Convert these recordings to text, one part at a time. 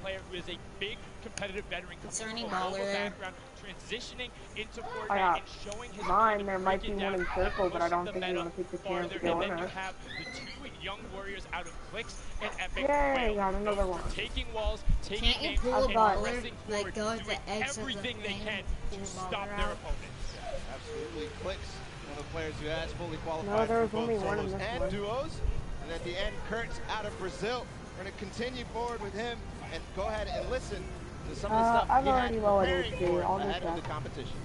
player who is a big competitive veteran coming from a baller local there? background, transitioning into Fortnite and showing his mine. There might break be it one down in circle, and but I pushing don't the think you meta want to take the chance farther. to go And in then you it. have the two young warriors out of Clicks and Epic Yay, got Whale, another known one. for taking walls, taking Can't you names, pull a and baller, pressing forward, like go with doing the X of the everything they thing, can pull to the stop baller their out? opponents. Absolutely. Clicks, one of the players who has fully No, qualified there for was only both one in solos this and one. duos. And at the end, Kurt's out of Brazil. We're going to continue forward with him and go ahead and listen to some of the stuff I've he had already lowered preparing HP. for I'll do ahead of that. the competition.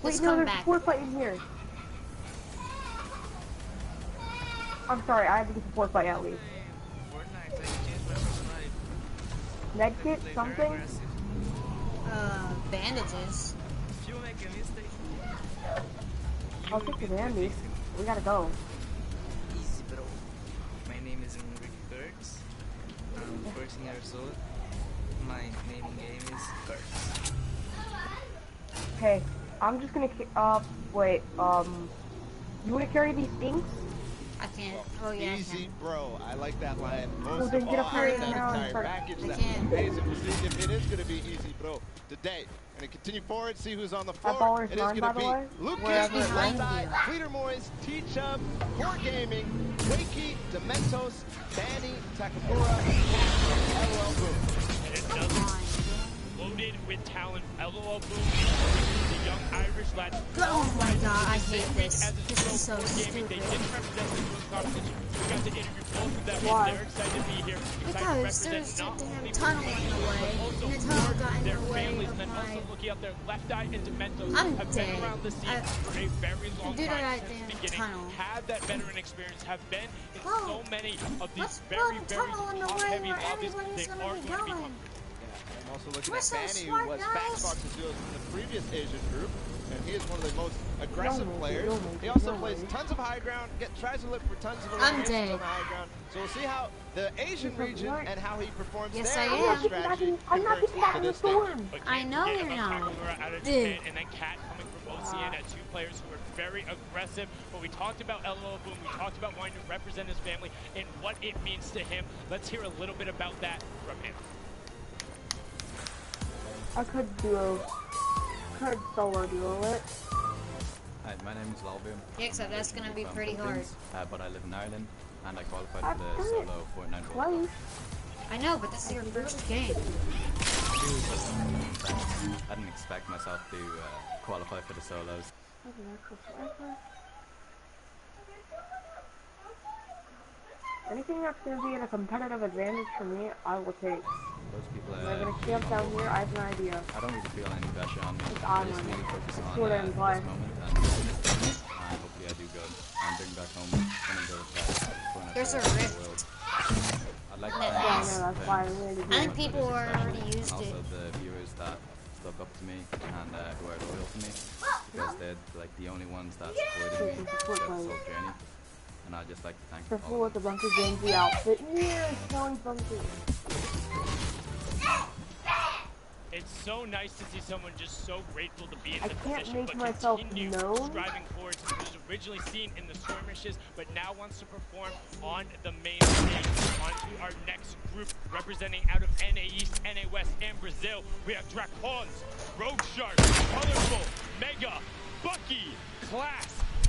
Wait, no, there's a support fight in here. I'm sorry, I have to get support fight at least. Fortnite, I changed my personality. Medkit, Play very something? aggressive. Bandages. If you make a mistake, I'll take the bandy. We gotta go. easy, bro. My name is Enrique Kurtz. I'm 14 years old. My name in game is Kurtz. Okay, I'm just gonna, wait, you wanna carry these things? I can't. Oh yeah. Easy, bro. I like that line. Well, Most then of get all, up here that now and entire start- package I that can't. amazing. We'll see if it is going to be easy, bro. Today, going to continue forward, see who's on the floor. baller's It is mine, going by to the way. be Lucas, Wherever it went. Fleeter Moyes, T-Chubb, Core Gaming, Wakey, Dementos, Danny, Takamura, and LOL Boom. And it doesn't loaded with talent. LOL Boom, the young Irish lad. Oh my god, I hate this. As a This is so pro gaming, they stupid. didn't represent the dual competition. We got to interview both of them, Why? and they're excited to be here. Excited to Because represent there's a not damn only tunnel in the way, also and the tunnel got in their the way families, of and then my... also looking out their left eye and Dementos I'm have dead. been around the scene for a very long Dude, time that since the damn beginning. tunnel. Have that veteran experience, have been in Whoa. so many of these Let's very, build a very tunnel in the top way heavy where lobbies. everybody's They gonna are be going to be going. hungry. I'm also looking We're at so Danny, smart, who was guys. Backbox's duos in the previous Asian group, and he is one of the most aggressive No, players. no, He also no, plays no. tons of high ground, tries to look for tons of I'm eliminations dead. on the high ground. So we'll see how the Asian region and how he performs Yes, there I with am. his strategy I'm not converts getting back to in the this stage. storm. But I can't know forget you're about not. Takamura out of Dude. Japan, and then Cat coming from OCN at two players who are very aggressive. But we talked about LOL Boom, we talked about wanting to represent his family and what it means to him. Let's hear a little bit about that from him. I could solo duo it. Hi, my name is Lalboom. Yeah, except that's gonna be pretty hard. But I live in Ireland, and I qualified for the solo Fortnite World Close. I know, but this is your first game. I didn't expect myself to qualify for the solos. Anything that's going to be in a competitive advantage for me, I will take. Those people They're going to camp down here, I have an idea. I don't really feel any pressure on me. It's I on just me. need to focus on Sort of in this play. moment, and hopefully I do good. And bring back home one of the Fortnite There's a players of the rift. world. I'd like to Yeah, Yeah, thank no, that's why I'm going to do I think it. people are already used also it. the viewers that stuck up to me and who are loyal to me, because they're like the only ones that supported me throughout this whole journey, and I'd just like to thank Careful all with the Bunker Genji outfit. Yeah, smelling Bunker. It's so nice to see someone just so grateful to be in I the can't position, make but myself continue known. striving forward. He was originally seen in the skirmishes, but now wants to perform on the main stage. On to our next group, representing out of NA East, NA West, and Brazil. We have Dracons, Rogue Shark, Colorful, Mega, Bucky, Class,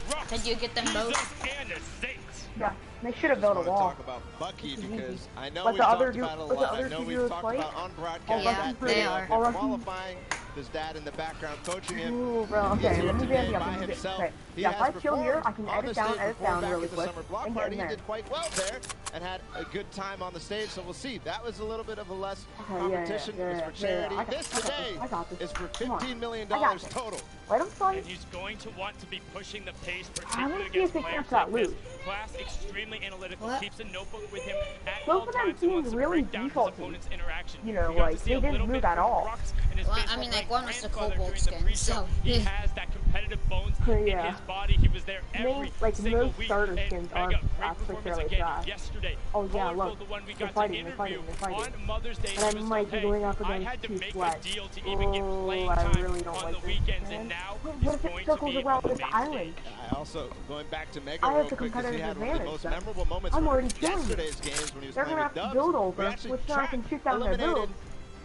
Rock, Did you get them both? Jesus, and a Saint. Yeah, they should have built a I want to wall. talk about Bucky because I know Let we've the other talked dude- about it a let the lot. I other know two we've dudes talked fight. about on broadcast Yeah, that they day are. of I'll run qualifying. His dad in the background coaching him. Ooh, bro, He's okay, here let me today get by you. himself. Okay. He Yeah, if has I kill here, I can performed on edit the down, stage edit before down back really at the quick, summer block and get party. in He there. did quite well there and had a good time on the stage. So we'll see. That was a little bit of a less Okay, competition. yeah, It was yeah, for charity. yeah, I got This this, today I got this. is for Come on. $15 million I got this. total. Let him And fight. he's going to want to be pushing the pace, I particularly wanna see if against they players camp that like this. loot. Class extremely analytical, What? keeps a notebook with him at Both all of them times and wants seemed to really break down his defaulty. opponent's interaction. You know, We got like, to see they a didn't little move bit at from all. Rux and his Well, I baseball mean, like, right one was the grandfather cobalt during the skin, pre-show. so, He yeah. has that competitive bones in Yeah. his body. He was there Yeah, every like single most week. starter And skins are Mega, great actually performance fairly again fast. yesterday. Oh yeah, Colorful, look, the one we they're got fighting, to they're fighting, interview they're fighting. on Mother's Day. And I She was might told, be hey, going up I against had to two make Sweat. a deal to even get playing I time really don't on like the this, weekends, man. and now What he's if it going to circles be on around the this main island? stage. I also, going back to Mega I real have the quick, because he competitive had one of the advantage. most Then. memorable moments I'm from already killing you. yesterday's games when he was They're playing gonna with have to Dubs. build We over, actually which then I can shoot down their eliminated build.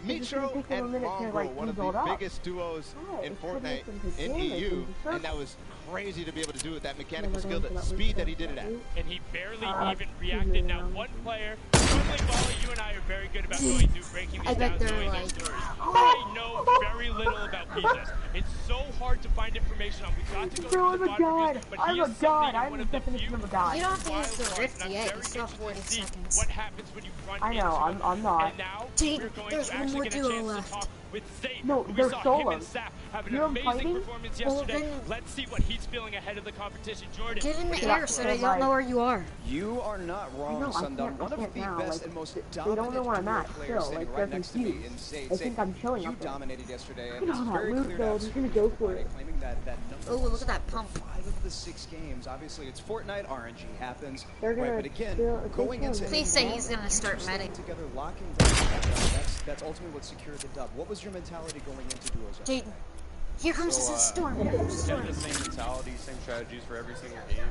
It's just gonna Mitro take them a and minute to Mongrel, like one of build the up. biggest duos Right, in it's putting Fortnite some good in damage EU, into the and that circle. was crazy to be able to do with that Yeah, mechanical they're skill, going for that that speed that loot he did it at. And he barely even excuse reacted. me, Now, one player, Struggling Baller, you and I are very good about going through, breaking I these bet down, they're knowing like- their stories. I know very little about Pizas. It's so hard to find information on. We've got to go Bro, through the I'm a VOD god. reviews, but I'm he a is god. something in I'm one the of the definition few of a god. You don't have to use wild the cards, rift and I'm yet. very You still have interested 40 to see seconds. what happens when you run I know, into him. I'm not. And now Jaden, we're going there's to one actually more get a duo chance left. to talk with Zay, No, who we they're saw him solos. and Saf have an You know what I'm amazing fighting? performance Well, yesterday. then- Let's see what he's feeling ahead of the competition. Jordan, Get in what the do you have air for so us? they don't know where you are. You are not I wrong, know, I Sundown. can't, One I of can't the now. best Like, and most they dominant don't know where I'm duo at players still. standing Like, right they're next to me confused. in Sage. They think I'm chilling You up there. dominated yesterday, and Look at it's all that very loot, clear though. to He's gonna go for it. claiming that number Oh, one look at that spot pump. for 5 of the 6 games. Obviously, it's Fortnite, RNG happens. They're gonna Right, but again, still- if they going kill into me, Please say he's gonna you start two staying medic. together, locking down that dub. That's ultimately what secured the dub. What was your mentality going into duos yesterday? Jaden, here comes the storm. We had the same mentality, same strategies for every single game.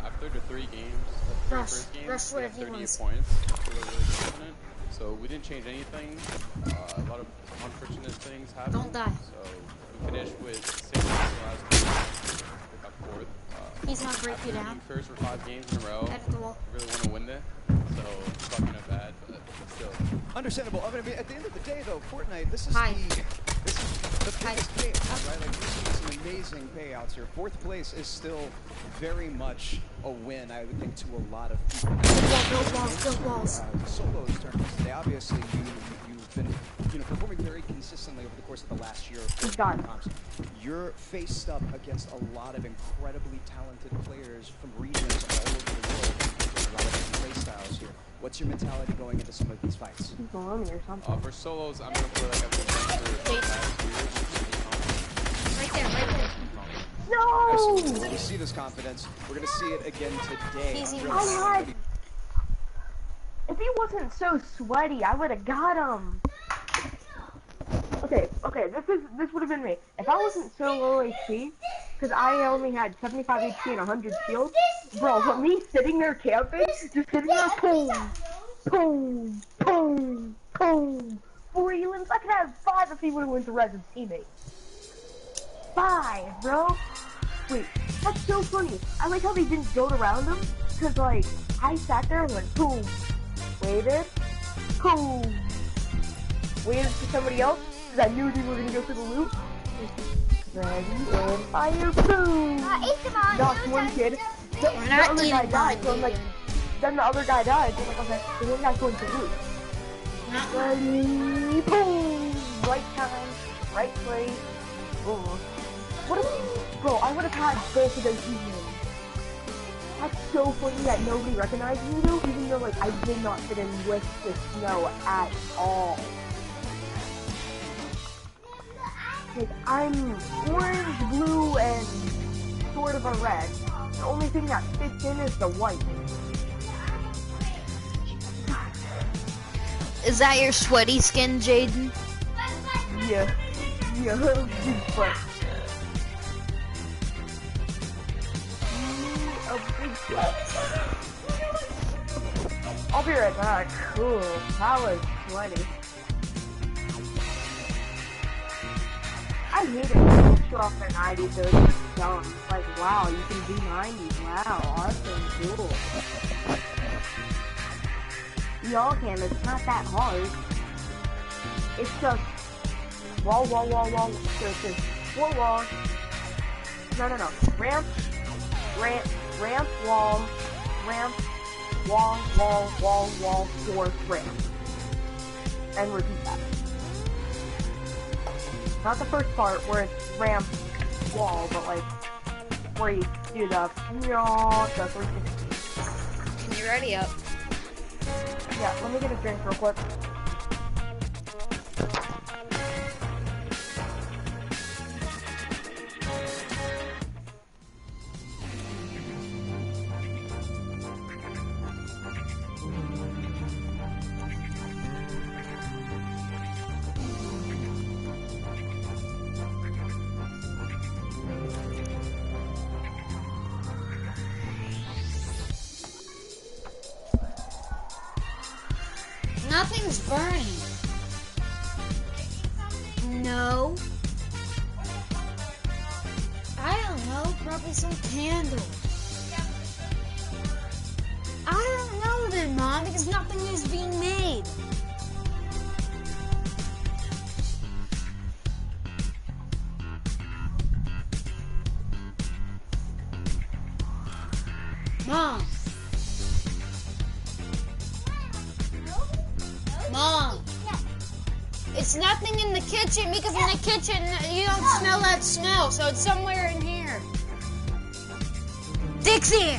After the 3 games, the Rush. first game, Rush we had whatever he 38 wants. points. So we were really confident. So we didn't change anything. A lot of unfortunate things happened. Don't die. So we finished with 6 last game. We got 4th. He's not break you Being down. first for 5 games in a row. Head at the wall. Really want to win it. So it's fucking up bad, but still. Understandable. I mean, at the end of the day, though, Fortnite, this is Hi. the Hi. biggest payout, right? Like, we're seeing some amazing payouts here. 4th place is still very much a win, I would think, to a lot of people. Build walls, build walls. Solos tournaments today. Obviously, you've been performing very consistently over the course of the last year. He's gone. You're faced up against a lot of incredibly talented players from regions all over the world. There's a lot of different play styles here. What's your mentality going into some of these fights? He's below me or something. For solos, I'm going for like I've been playing for the past year. Right there, right there. No! Absolutely. We see this confidence. We're going to see it again today. Easy I'm really win. happy. If he wasn't so sweaty, I would have got him. Okay, this would have been me. If I wasn't so low HP, because I only had 75 HP and 100 shield, bro, but me sitting there camping, just sitting there, boom, boom, boom, boom, 4 elims, I could have 5 if he would have went to res his teammate. 5, bro. Wait, that's so funny. I like how they didn't build around him, because, like, I sat there and went, boom, waited, boom, waited for somebody else, because I knew they were going to go for the loot. Ready, and fire, boom! Knocked one kid. The not other eating guy died, so I'm mine, like, Aiden. then the other guy died, so I'm like, okay, the one guy's going to loot. Ready, boom! Right time, right place, boom. What if, bro, I would have had both of those teammates. That's so funny that nobody recognized me though, even though like I did not fit in with the snow at all. Like I'm orange, blue, and sort of a red. The only thing that fits in is the white. Is that your sweaty skin, Jaden? Yeah, big butt. A big butt. I'll be right back. Cool. That was sweaty. I hate it when people show off their 90s, so it's dumb. Like, wow, you can do 90s. Wow, awesome, cool. Y'all can, it's not that hard. It's just wall. So it's just 4 walls. No. Ramp, wall, 4 ramp. And repeat that. Not the first part where it's ramp, wall, but like where you do the 360. Can you ready up? Yeah, let me get a drink real quick. Nothing's burning. No. I don't know. Probably some candle. I don't know then, Mom, because nothing is being made. Mom. Mom. It's nothing in the kitchen because in the kitchen you don't smell that smell, so it's somewhere in here. Dixie!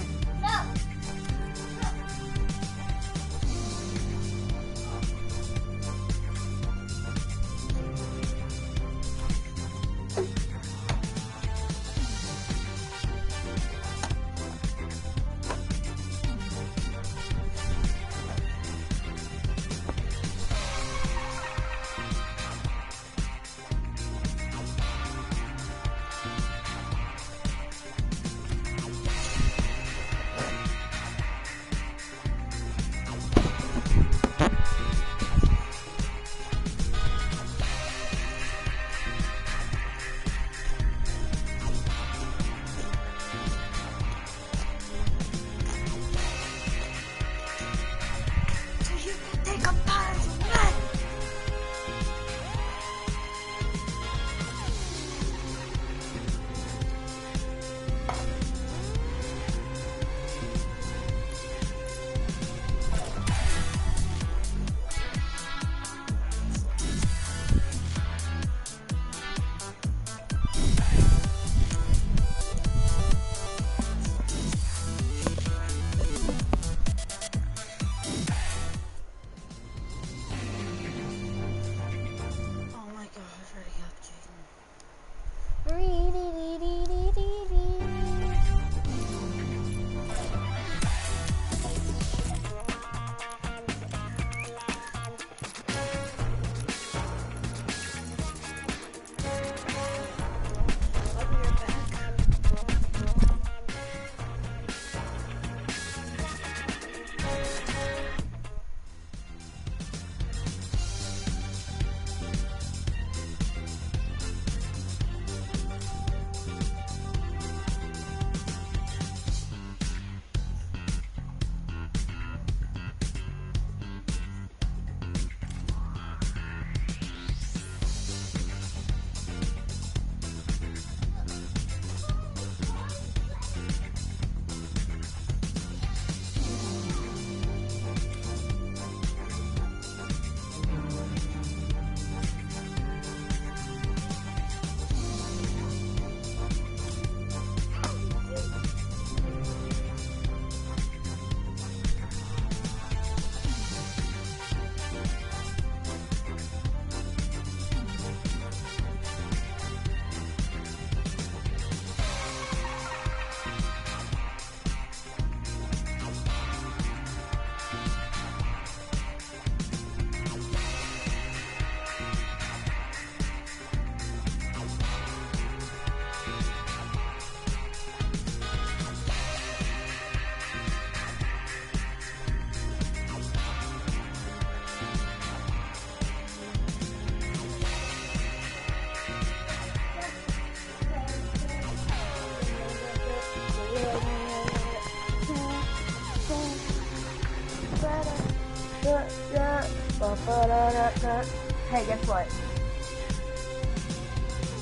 Hey, guess what?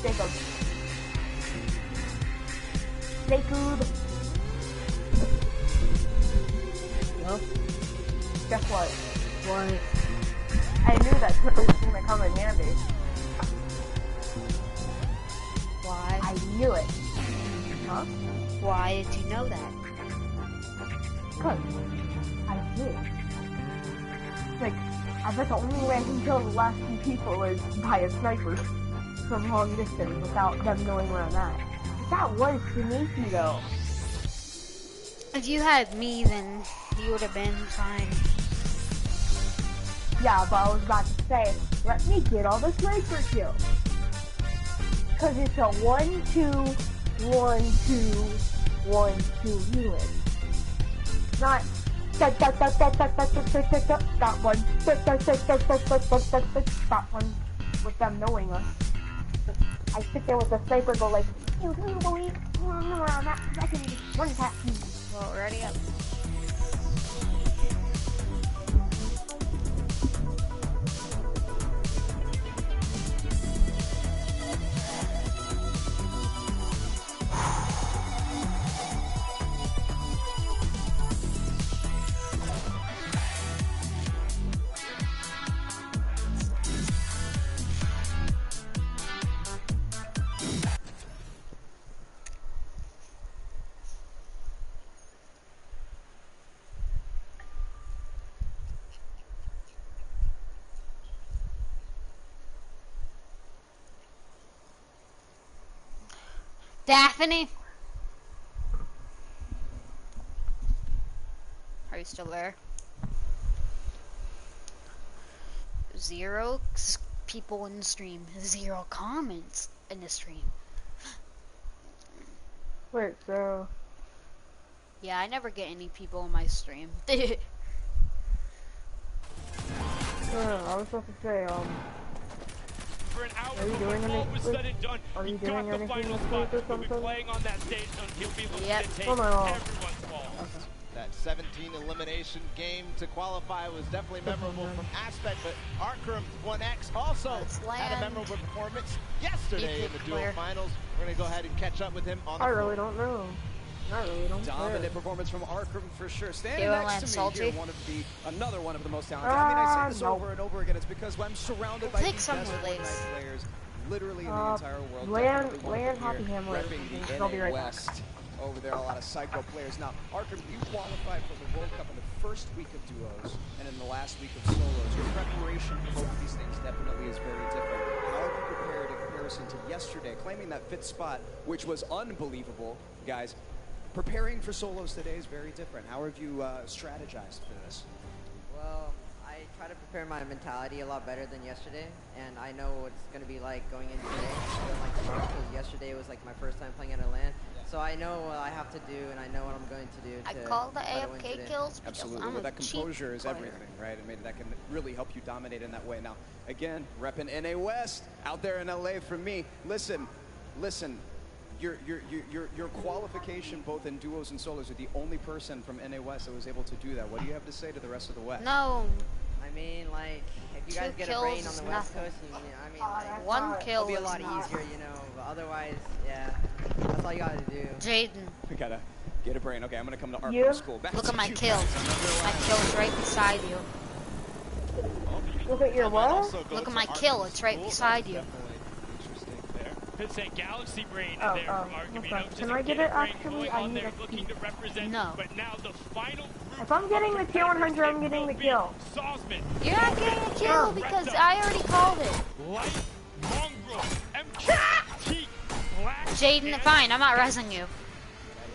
Jacob. Jacob. No? Guess what? What? I knew that Twitter was gonna come in handy. Why? I knew it. Huh? Why did you know that? Cause I did. Like, I bet the only way I can kill the last two people is by a sniper from long distance without them knowing where I'm at. That was sneaky though. If you had me, then you would have been fine. Yeah, but I was about to say, let me get all the sniper kills. Cause it's a 1-2, 1-2, 1-2 unit. Not That one. That one. With them knowing us. I sit there with the sniper go like, you believe that can one tap you. Well, ready up. Daphne? Are you still there? 0 people in the stream. 0 comments in the stream. Wait, so... Yeah, I never get any people in my stream. I was supposed to say, For an hour are you before doing all was said and done, are he you got doing the anything final this spot. week or He'll be something? playing on that stage, and he'll be looking Yep. to take Oh my God. everyone's balls. That 17 elimination game to qualify was definitely memorable from Aspect, but Arkham 1X also Let's had a land. memorable performance yesterday in the duo Clear. finals. We're going to go ahead and catch up with him on the I floor. really don't know. I really don't care. Dominant performance from Arkham for sure. Standing Halo next and to me Salty. here, another one of the most talented. I mean, I say this no. over and over again. It's because I'm surrounded We'll by take the some best relays. Fortnite players, literally in the entire world. Land Definitely one of them Happy here, Ham Race. repping the I'll be NA right back. West. Over there, a lot of psycho players. Now, Arkham, you qualified for the World Cup in the first week of duos and in the last week of solos. Your preparation for both of these things definitely is very different. How have you prepared in comparison to yesterday, claiming that 5th spot, which was unbelievable, guys? Preparing for solos today is very different. How have you strategized for this? Well, I try to prepare my mentality a lot better than yesterday, and I know what it's going to be like going into today, like tomorrow, because yesterday was like my first time playing at a LAN. So I know what I have to do, and I know what I'm going to do I to call the try to win AFK today. kills because Absolutely. I'm Well, a that cheap composure is player. everything, right? I mean, that can really help you dominate in that way. Now, again, repping NA West out there in LA for me. Listen. Your qualification both in duos and solos, are the only person from NA West that was able to do that. What do you have to say to the rest of the West? No, I mean, like, if you guys 2 get a kills brain on is the West nothing. Coast, I mean, like, 1 kill it'll be a is lot not. easier, you know, but otherwise, yeah, that's all you gotta do. Jaden, We gotta get a brain. Okay, I'm gonna come to Arkham You? School. Back look to at my you kill. guys. My kill is right beside you. Look at your what? Look at my kill, it's right beside you. Could say Galaxy Brain Oh, there from Arkham. what's You know, up? just Can a I get Gator it Brain actually? going I on need there XP. looking to represent. No. But now the final group If I'm getting the kill 100, I'm getting the kill. Sauceman, You're not getting a kill because I already called it. Light, Mongrel, MT, Black. Jaden, and fine, I'm not resing you. I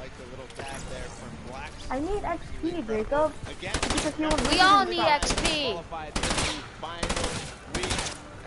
like the little tag there from Black. I need XP, Jacob. Again, Because you were We all need stuff. XP. qualified for the final week.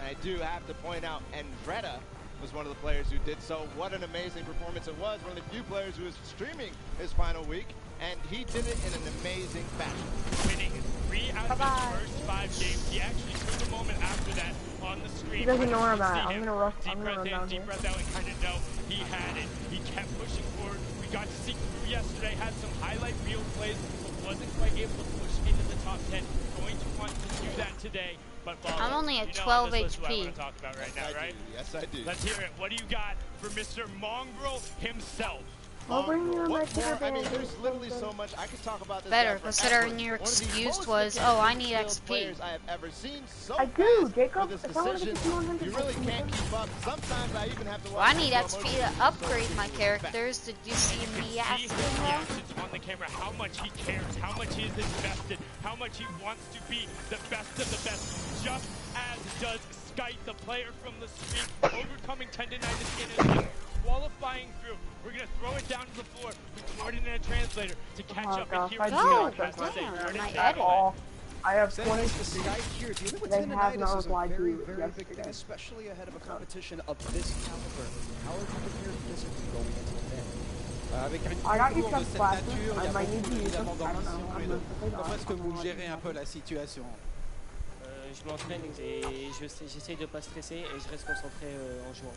And I do have to point out, Andretta was one of the players who did so. What an amazing performance it was. One of the few players who was streaming his final week, and he did it in an amazing fashion. Winning 3 out of his first 5 games. He actually took a moment after that on the stream. He doesn't know where I'm See at. I'm him gonna rush. Deep I'm breath gonna run in, down deep here. breath out, and kind of know he had it. He kept pushing forward. We got to see through yesterday, had some highlight reel plays, but wasn't quite able to push into the top 10. Going to want to do that today. But I'm only at you know 12 this is what I HP. want to talk about right now, right? Yes, I do. Let's hear it. What do you got for Mr. Mongrel himself? I'll bring you a What Mexican more? I mean, band. there's literally so much. I could talk about this. Better, guy considering forever. your One of the excuse most was, mechanically oh, I need skilled XP. players I have ever seen. So I do, fast Jacob. with his If I wanna get decisions. to 100, You really can't keep up. Sometimes I even have to Well, I watch need slow XP motion to upgrade my characters. Did you see me See asking his that? reactions on the camera, how much he cares, how much he is invested, how much he wants to be the best of the best, just as does Skype, the player from the street, overcoming tendonitis in his leg, qualifying through. We're going to throw it down to the floor with Jordan and a translator to catch Oh, up gosh, and hear I what do Go, not has to say. damn, Jordan, my take it edit. away. all. I have Send 20. us the Sky here. Dealing with They have tendonitis not is a replied to very, you very big thing, yesterday. especially ahead of a competition of this caliber. How are you prepared physically going into the day? Avec une I got you concours some de cette glasses. nature, il y I a might need beaucoup to use them. évidemment I don't know. d'ambition. I'm perfectly Comment est-ce que honest. vous gérez un peu la situation? Je m'entraîne et j'essaye de pas stresser et je reste concentré en jouant.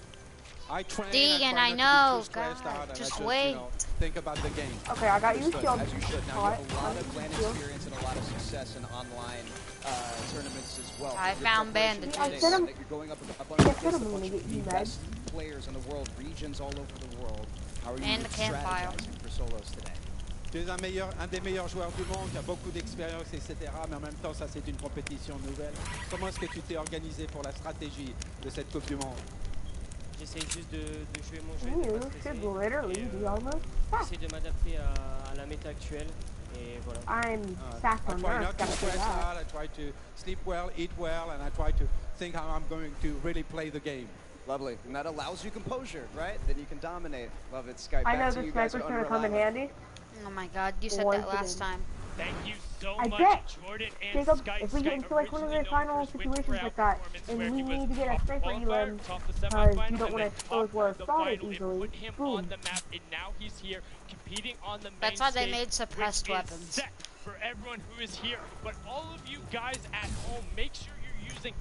I train, Deegan, I I try not know, to be too stressed God, out, and just I just, wait. you know, think about the game. Okay, I got you Understood, shield. as you should. Now, you Alright, have a lot of I'm clan shield. experience and a lot of success in online tournaments as well. I Your found preparation bandages. today, I sent him- that you're going up against I a sent him bunch when of to get the you best players in the world, regions all over the world. How are you And the campfire. strategizing for solos today? Tu es un des meilleurs joueurs du monde, qui a beaucoup d'expérience, etc. Mais en même temps, ça c'est une compétition nouvelle. Comment est-ce que tu t'es organisé pour la stratégie de cette Coupe du Monde? J'essaye juste de jouer mon jeu, de You pas stresser. should literally Et, be almost j'essaie de m'adapter à la méta actuelle et voilà. I'm I Saffron try Earth, not to gotta say stress that. out, I try to sleep well, eat well, and I try to think how I'm going to really play the game. Lovely. And that allows you composure, right? Then you can dominate. Love it, Skype. I know Back to the you guys sniper's are gonna come in unreliable. handy. Oh my God, you said Once that last again. time. Thank you so I much, bet. Jordan and Jacob, Skype. if we get Skype into like one of originally the known final for his situations win-for-out like that, performance and where we he was need to get a top sniper qualifier, elim, top the because semifinal, you don't and want then to top expose where the it's got it final. It easily. put him Boom. on the map, and now he's here competing on the main That's why they stage, made suppressed which weapons. is set for everyone who is here. But all of you guys at home, make sure you're using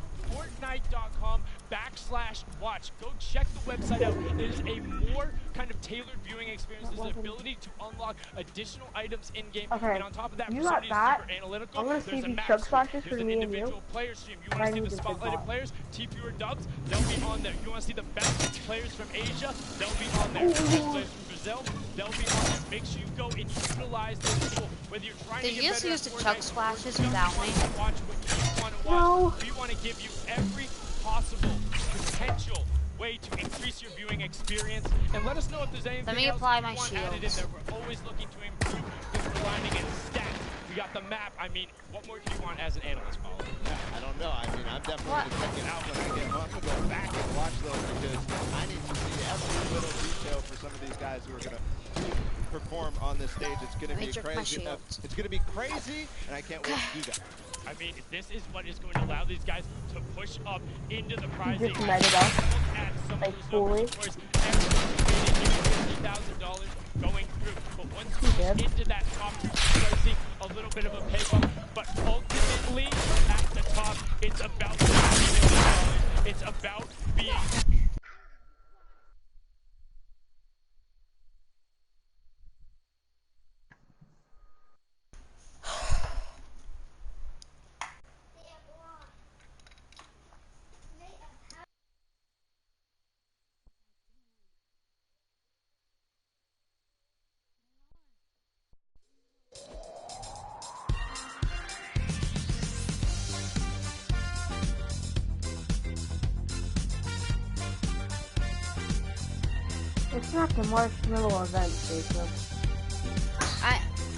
Fortnite.com/watch. Go check the website out. There's a more kind of tailored viewing experience. There's the ability to unlock additional items in game. Okay, And on top of that, you for got somebody that. who's super analytical, I'm gonna there's see a these map chug stream. splashes There's for an me and individual you. player stream. You I want to see need the this big spotlighted box. players, TPUR dubs, they'll be on there. You want to see the best players from Asia, they'll be on there. The best players from Brazil, they'll be on there. Make sure you go and utilize this tool. Whether you're trying Did to you get just better use at the chug Fortnite, splashes or without just me? want to watch what you want to watch. No. We want to give you every possible potential way to increase your viewing experience, and let us know if there's anything Let me else apply you my want added in shields. there. We're always looking to improve because we're lining in stats. We got the map. I mean, what more can you want as an analyst, Paul? Yeah, I don't know. I mean, I'm definitely going to check it out when I get home. I'm going to go back and watch those because I need to see every little detail for some of these guys who are going to perform on this stage. It's going to Let me be check my crazy. shields. It's going to be crazy, and I can't wait to do that. I mean, this is what is going to allow these guys to push up into the prize. just They met it up, at some like, of those fully. numbers, of course, everyone's $50,000 going through. But once you get into that top two, you start seeing a little bit of a pay bump. But ultimately, at the top, it's about $50 million. It's about being It's not the marshmallow event, Jacob.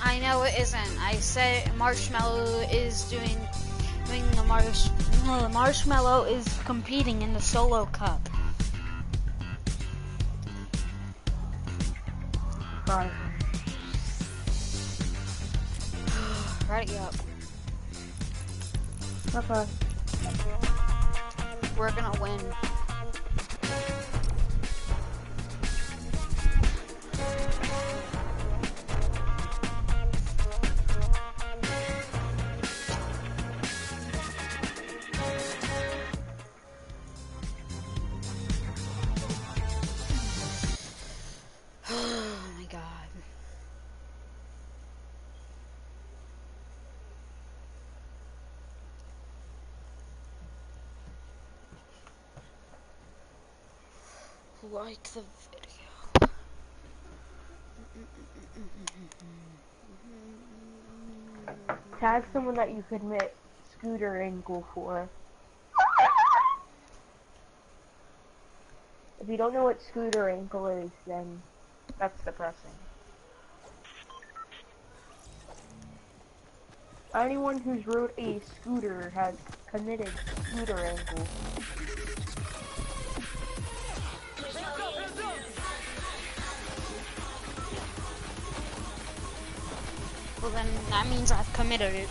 I know it isn't. I said Marshmallow is doing the Marshmallow is competing in the solo cup. Sorry. Ready up. Okay. We're gonna win. Oh my God. Like the video. Tag someone that you could admit scooter ankle for. If you don't know what scooter ankle is, then that's depressing. Anyone who's rode a scooter has committed scooter ankle. Well then that means I've committed it.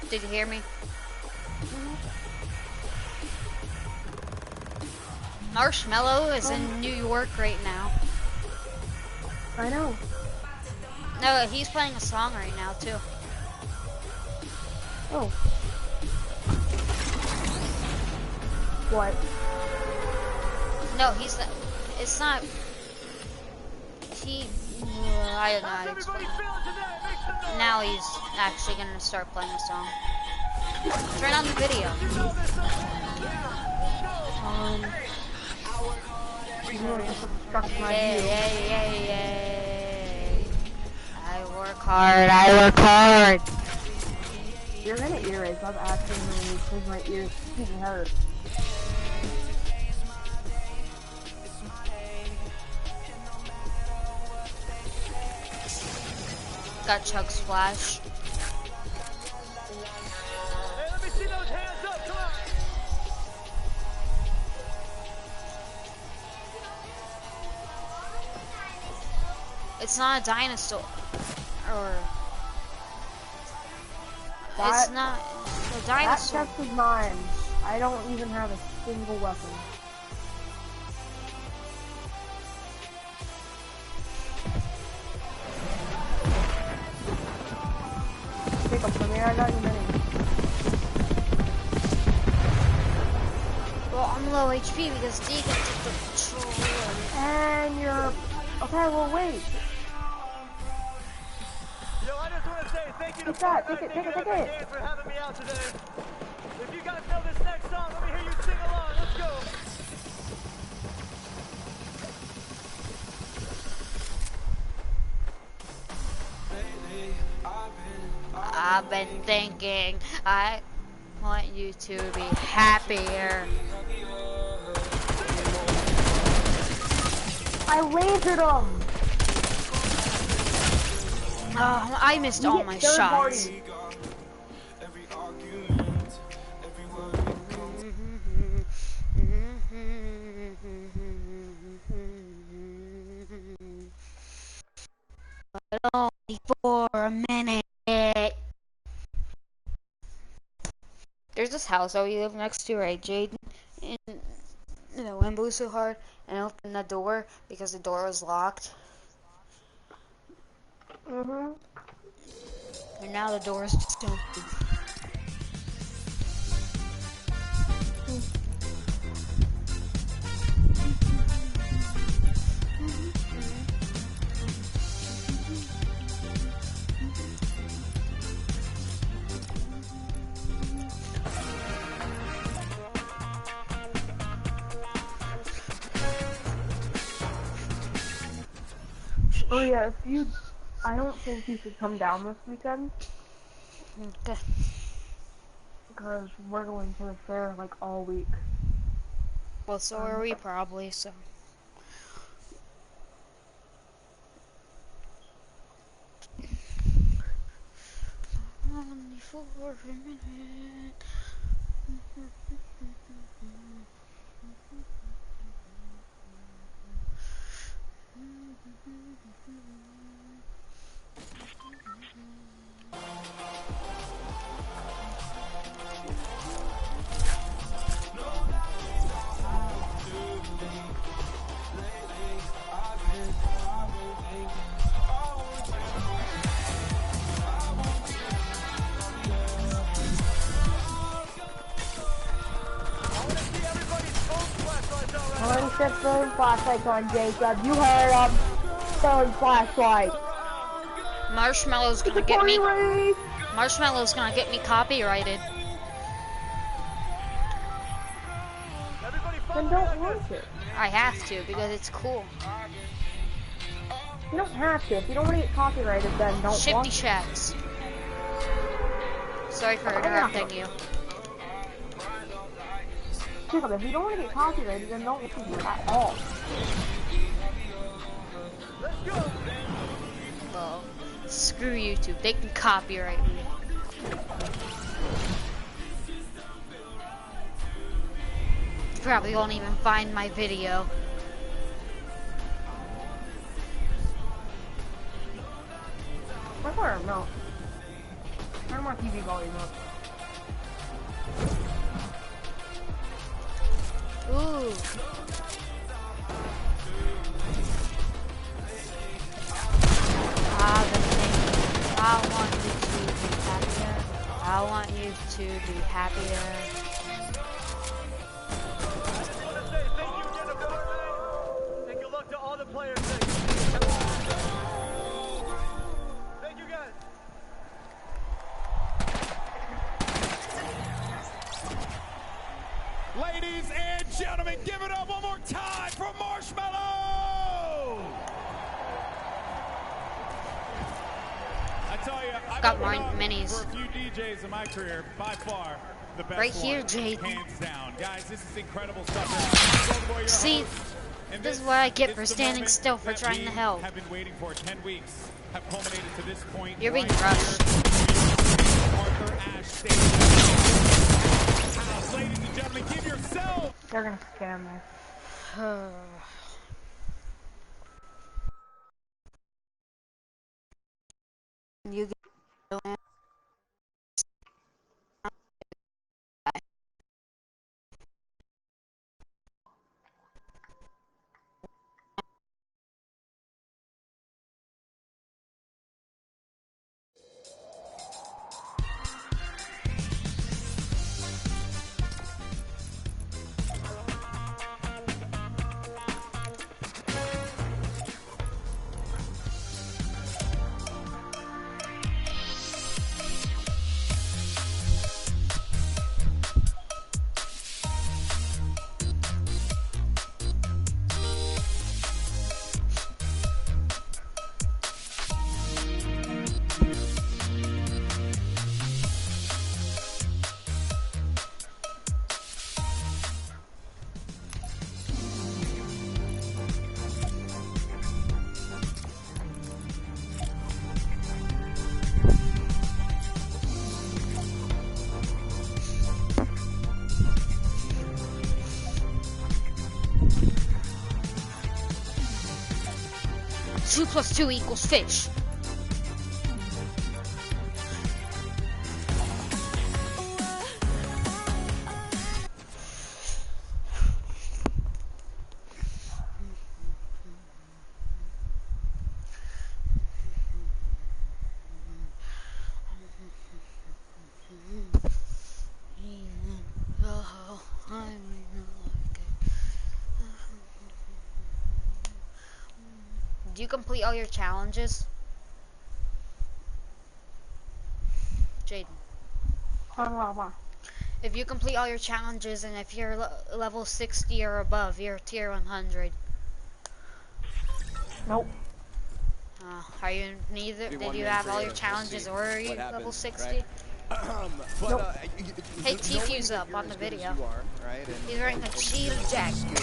Did you hear me? Marshmello is in New York right now. I know. No, he's playing a song right now too. Oh. What? No, he's not. It's not. I don't know how to explain it. Now he's actually gonna start playing a song. Turn on the video. Yay. I work hard. You're gonna earache. I'm actually gonna because my ears fucking hurt. Got Chug Splash. Hey, let me see those hands up, come on. It's not a dinosaur. Or That, it's not a that dinosaur. chest is mine. I don't even have a single weapon. Pick them from here, I got you many. Well, I'm low HP because Deacon took the controller. And you're... Okay, well wait. Yo, I just want to say thank you to Take that, Fortnite, take it, thank you take to it, take Epic it. Games for having me out today. If you guys know this next song, let me hear you sing along. Let's go. I've been thinking I want you to be happier. I lasered him! Oh, I missed You all get my third shots. party. But only for a minute. There's this house that we live next to, right, Jaden? And the wind blew so hard, and I opened the door because the door was locked. Mm-hmm. And now the door is just open. Oh yeah, if you... I don't think you should come down this weekend. Okay. Because we're going to the fair like all week. Well, so are we probably, so. Only for a minute. Someone said throwing flashlights on Jacob. You heard him. Throwing flashlights. Marshmallow's gonna get me. Marshmallow's gonna get me copyrighted. Then don't watch it. I have to because it's cool. You don't have to. If you don't want to get copyrighted, then don't Shifty watch it. Shacks. Sorry for interrupting you. Jacob, if you don't want to get copyrighted, then don't watch it at all. Well, screw YouTube. They can copyright me. Probably won't even find my video. Where's our remote? Turn my TV volume up. Ooh. to be happier. And good luck to all the players. Thank you guys. Ladies and gentlemen, give it up one more time for Marshmallow! I tell you, I've got opened more up minis for a few DJs in my career, by far the best right one, here, Jade. hands down. Guys, this is incredible stuff. See, this is what I get for standing still for trying to help. Have been waiting for 10 weeks, have culminated to this point. You're being right rushed. Arthur Ashe Stadium. Ladies and gentlemen, give yourself. They're gonna scam me. You get two plus two equals fish. Do you complete all your challenges? Jaden. If you complete all your challenges and if you're level 60 or above, you're tier 100. Nope. Are you neither? Did you have all your challenges or are you level 60? Right? Nope. Hey, Tfu's up on the video. Right? He's wearing a cheetah jacket.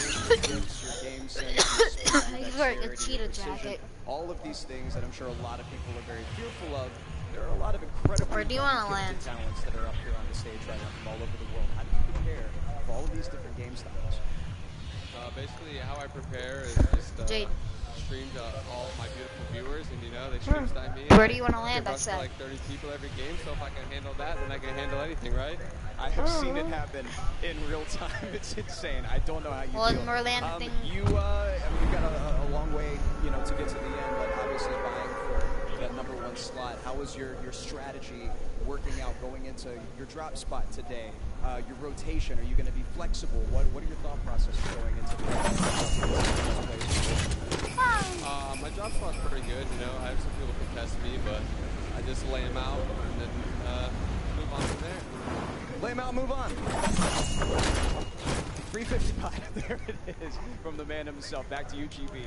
He's wearing a cheetah jacket. All of these things that I'm sure a lot of people are very fearful of. There are a lot of incredible Where do you want to land? talents that are up here on the stage right now from all over the world. How do you prepare for all of these different game styles? Basically, how I prepare is just stream to all my beautiful viewers, and you know, they stream time me. Where do you want to land? That's like 30 people every game, so if I can handle that, then I can handle anything, right? I have seen it happen in real time. It's insane. I don't know how you do it. We're landing. You've got a long way, you know, to get to the end, but obviously vying for that #1 slot. How was your strategy working out going into your drop spot today? Your rotation, are you going to be flexible? What are your thought processes going into the my drop spot's pretty good, you know. I have some people contest me, but I just lay them out and then move on from there. Lay them out, move on. 355, there it is, from the man himself. Back to you, GB.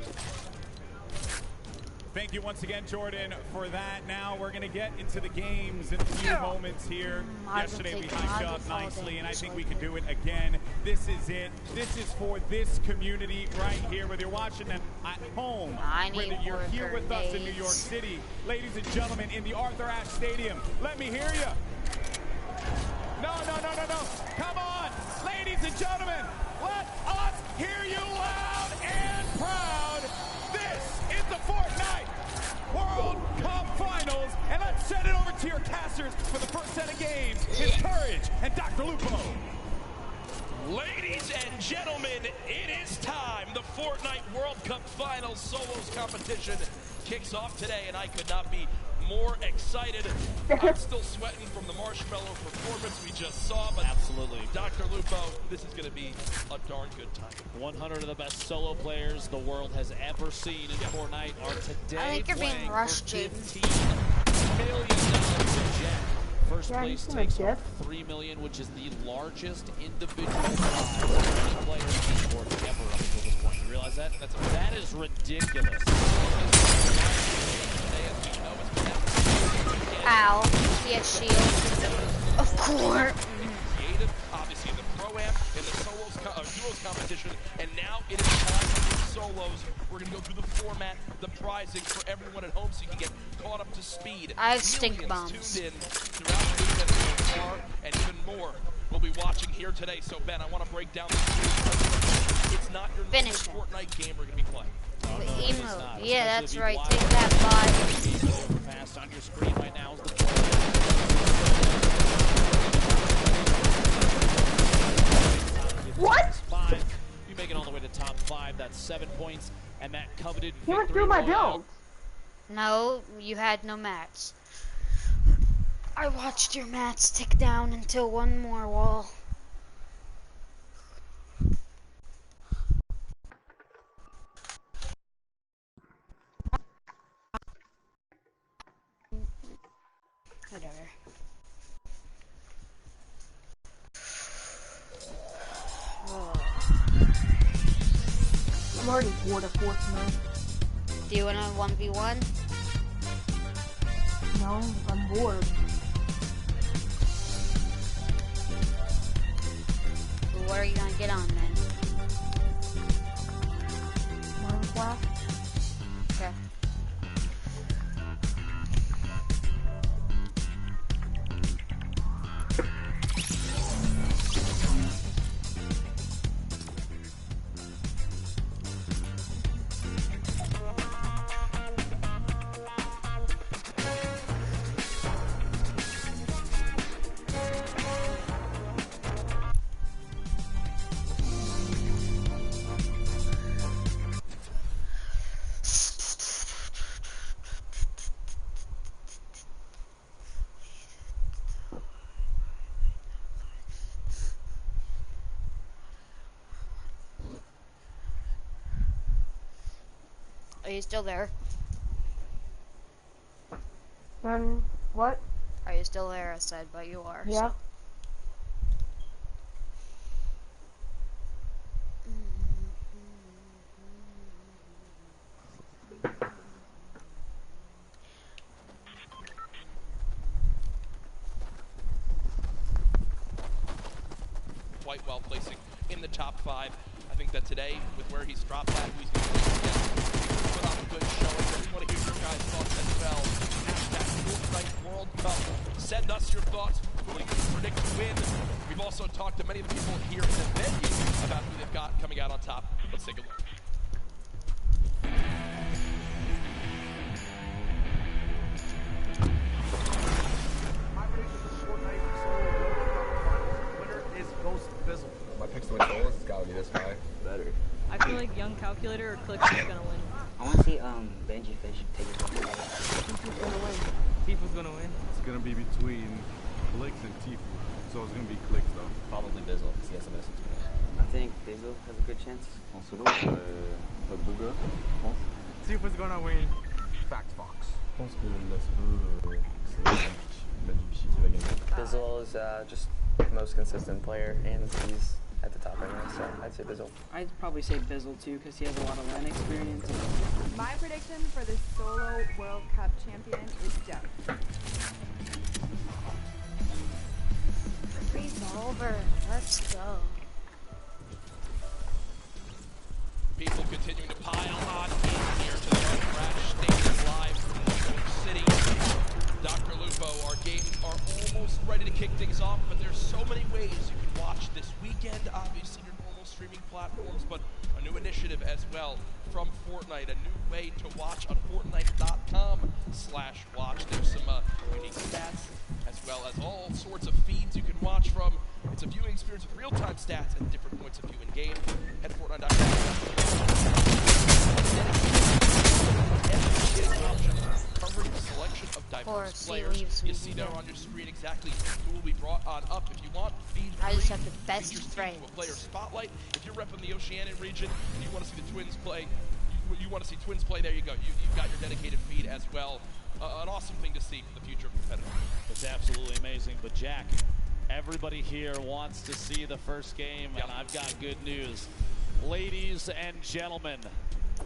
Thank you once again, Jordan, for that. Now we're going to get into the games in a few moments here. Yesterday we hyped up nicely, and I think we can do it again. This is it. This is for this community right here, whether you're watching them at home, whether you're here with us in New York City. Ladies and gentlemen, in the Arthur Ashe Stadium, let me hear you. No. Come on. Ladies and gentlemen, let us hear you loud and proud. This is the Fortnite World Cup Finals, and let's send it over to your casters for the first set of games. It's Courage and Dr. Lupo. Ladies and gentlemen, it is time. The Fortnite World Cup Finals Solos competition kicks off today, and I could not be more excited. I'm still sweating from the marshmallow performance we just saw, but absolutely, Dr. Lupo, this is going to be a darn good time. 100 of the best solo players the world has ever seen in Fortnite are today I think you're being playing rushed, for Jaden. $15 million in jet. First Yeah, place he's takes gonna home $3 million, which is the largest individual prize for any player in esports ever up until this point. You realize that? That is ridiculous. Ow. He has shield. Of course. Creative, obviously in the pro-am, in the solos, duos competition, and now it is time for solos. We're going to go through the format, the prizing for everyone at home so you can get caught up to speed. I have stink Millions bombs. tuned in throughout the weekend so far, and even more we'll be watching here today. So, Ben, I want to break down the screen. It's not your normal Fortnite game we're going to be playing. Emo. Yeah, that's right. Take that, bot. Fast on your screen right now is the What? 5. You make it all the way to top 5. That's 7 points, and that coveted He went victory through my royale. build. No, you had no mats. I watched your mats tick down until one more wall. Whatever. I'm already bored of Fortnite. Do you want to 1v1? No, I'm bored. What are you gonna get on then? Minecraft. Okay. Are you still there? What? Are you still there? I said, but you are. Yeah. So. Quite well placing in the top 5. I think that today, with where he's dropped at, he's going to put on a good showing. I want to hear your guys' thoughts as well. Hashtag Fortnite World Cup. Send us your thoughts. Who do you predict to win? We've also talked to many of the people here in the venue about who they've got coming out on top. Let's take a look. My picks to win solos, it's gotta be this guy. Better. I feel like Young Calculator or Clicks is gonna win. I want to see Benji Fish take it. Tifu's gonna win. Tifu's gonna win. It's gonna be between Clicks and Tifu, so it's gonna be Clicks though. Probably Bizzle, because he has the best experience. I think Bizzle has a good chance. En solo, pas de bugger, je pense. Tifu's gonna win. Fact Fox. Je pense que la solo, c'est Benji qui va gagner. Bizzle is just the most consistent player, and he's at the top right now, so I'd say Bizzle. I'd probably say Bizzle too, because he has a lot of LAN experience. My prediction for the solo World Cup champion is Jeff. Revolver, let's go. People continuing to pile on in here to the Crash Stage live from New York City. Dr. Lupo, our games are almost ready to kick things off, but there's so many ways you can watch this weekend. Obviously, your normal streaming platforms, but a new initiative as well from Fortnite, a new way to watch on Fortnite.com/watch. There's some unique stats as well as all sorts of feeds you can watch from. It's a viewing experience with real-time stats at different points of view in game. Head to Fortnite.com. Covering a selection of those she players. leaves You me see there here. on your screen exactly who will be brought on up. If you want feed I just three, have the best feed your team friends. to a player spotlight. If you're repping the Oceanic region and you want to see the Twins play, you want to see Twins play, there you go. You've got your dedicated feed as well. An awesome thing to see for the future of competitive. It's absolutely amazing. But Jack, everybody here wants to see the first game, and I've got good news. Ladies and gentlemen,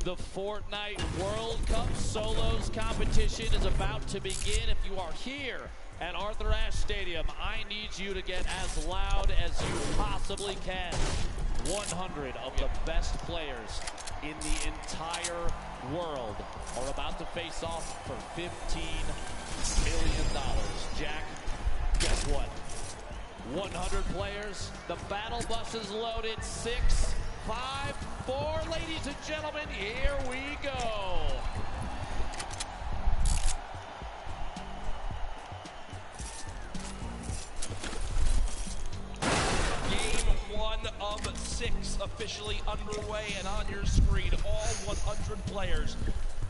the Fortnite World Cup Solos competition is about to begin. If you are here at Arthur Ashe Stadium, I need you to get as loud as you possibly can. 100 of the best players in the entire world are about to face off for $15 million. Jack, guess what? 100 players, the battle bus is loaded, 6, 5, 4, ladies and gentlemen, here we go. Game 1 of 6 officially underway, and on your screen, all 100 players.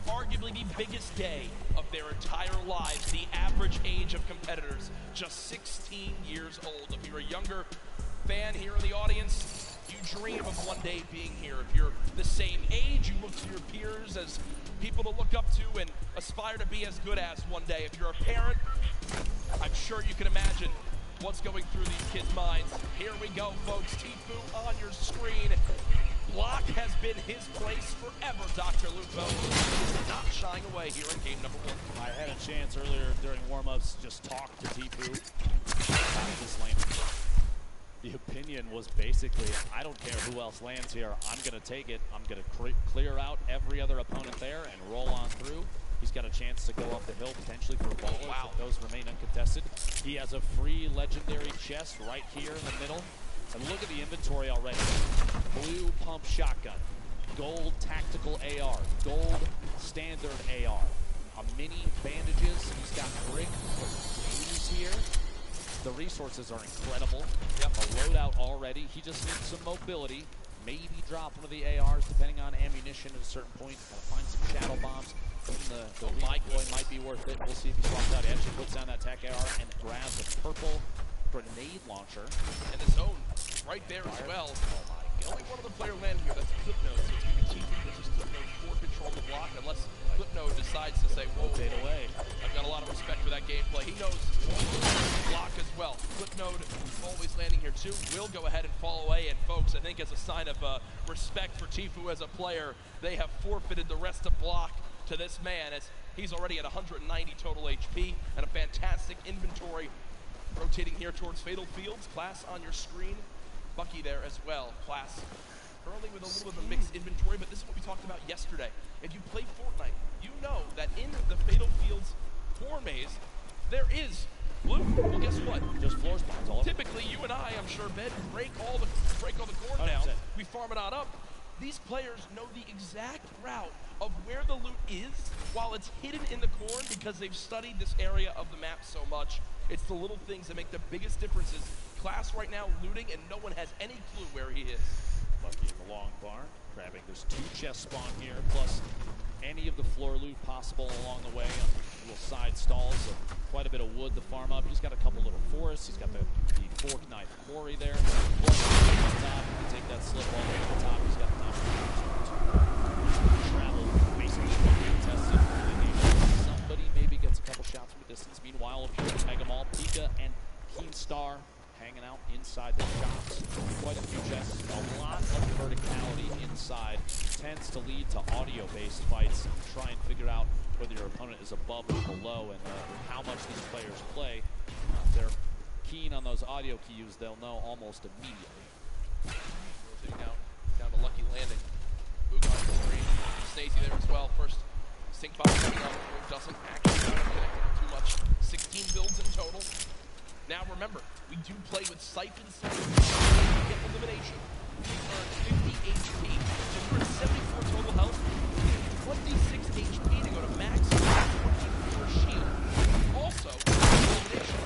Arguably the biggest day of their entire lives. The average age of competitors, just 16 years old. If you're a younger fan here in the audience, you dream of one day being here. If you're the same age, you look to your peers as people to look up to and aspire to be as good as one day. If you're a parent, I'm sure you can imagine what's going through these kids' minds. Here we go, folks. Tfue on your screen. Block has been his place forever, Dr. Lupo. Not shying away here in game number 1. I had a chance earlier during warm-ups to just talk to Tfue out of this lane. The opinion was basically, I don't care who else lands here, I'm going to take it. I'm going to clear out every other opponent there and roll on through. He's got a chance to go up the hill potentially for ballers if those remain uncontested. He has a free legendary chest right here in the middle. And look at the inventory already. Blue pump shotgun, gold tactical AR, gold standard AR, a mini bandages. He's got brick keys here. The resources are incredible. Yep. A loadout already. He just needs some mobility. Maybe drop one of the ARs depending on ammunition at a certain point. Gotta find some shadow bombs. Even the decoy might be worth it. We'll see if he swaps out. He actually puts down that tac AR and grabs a purple grenade launcher. And the zone right there as well. Only one of the player landing here, that's Flipnode. So it's going to be Tfue versus Flipnode for control the block, unless Flipnode decides to say, whoa, away. I've got a lot of respect for that gameplay. He knows block as well. Flipnode always landing here too. Will go ahead and fall away. And folks, I think as a sign of respect for Tfue as a player, they have forfeited the rest of block to this man, as he's already at 190 total HP and a fantastic inventory. Rotating here towards Fatal Fields. Class on your screen. Bucky there as well. Class currently with a little bit of a mixed inventory, but this is what we talked about yesterday. If you play Fortnite, you know that in the Fatal Fields core maze, there is blue. Well, guess what? Just floor spawns all over. Typically, you and I, I'm sure, Ben, break all the core down. We farm it on up. These players know the exact route of where the loot is while it's hidden in the corn because they've studied this area of the map so much. It's the little things that make the biggest differences. Class right now looting, and no one has any clue where he is. Bucky in the long barn, grabbing. There's 2 chests spawn here, plus any of the floor loot possible along the way on little side stalls. So quite a bit of wood to farm up. He's got a couple little forests. He's got the fork knife quarry there. Plus, on top, you can take that slip all the way to the top. He's got the top travel basically contested. Somebody maybe gets a couple shots from a distance. Meanwhile, up here, Mega Mall, Pika, and Keenstar hanging out inside the shops. Quite a few chests. A lot of verticality inside tends to lead to audio-based fights. Try and figure out whether your opponent is above or below and how much these players play. If they're keen on those audio cues, they'll know almost immediately. Rotating out down to Lucky Landing. Boog on the screen. Stacey there as well. First sync box coming out. Doesn't actually connect too much. 16 builds in total. Now remember, we do play with siphons. Get elimination. We earn 50 HP. So we're at 74 total health. 26 HP to go to max. 24 shield. Also, elimination.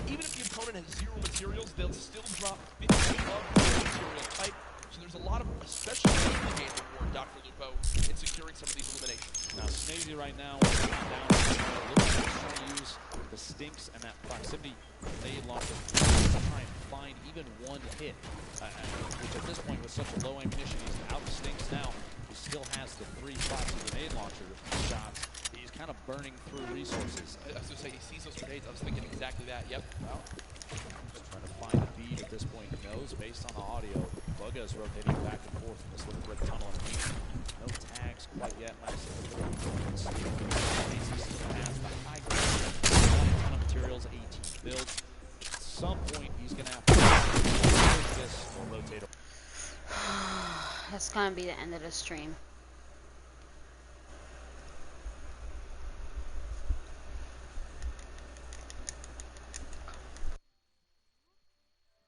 Even if the opponent has 0 materials, they'll still drop 50 of the material type. So there's a lot of, especially in the game reward, Dr. Lupo. It's a securing some of these eliminations. Now, Snazy right now, looking to try to use the stinks and that proximity nade launcher to try and find even one hit. Which at this point, with such a low ammunition, he's out of stinks now. He still has the 3 shots of grenade launcher shots. He's kind of burning through resources. I was going to say, he sees those grenades. I was thinking exactly that. Yep. Well, just trying to find a bead at this point. He knows, based on the audio, Bugga is rotating back and forth in this little brick tunnel. No tags quite yet. Nice little performance. He still has the high ground. A ton of materials, 18 builds. At some point, he's going to have to push this or rotate. That's gonna be the end of the stream.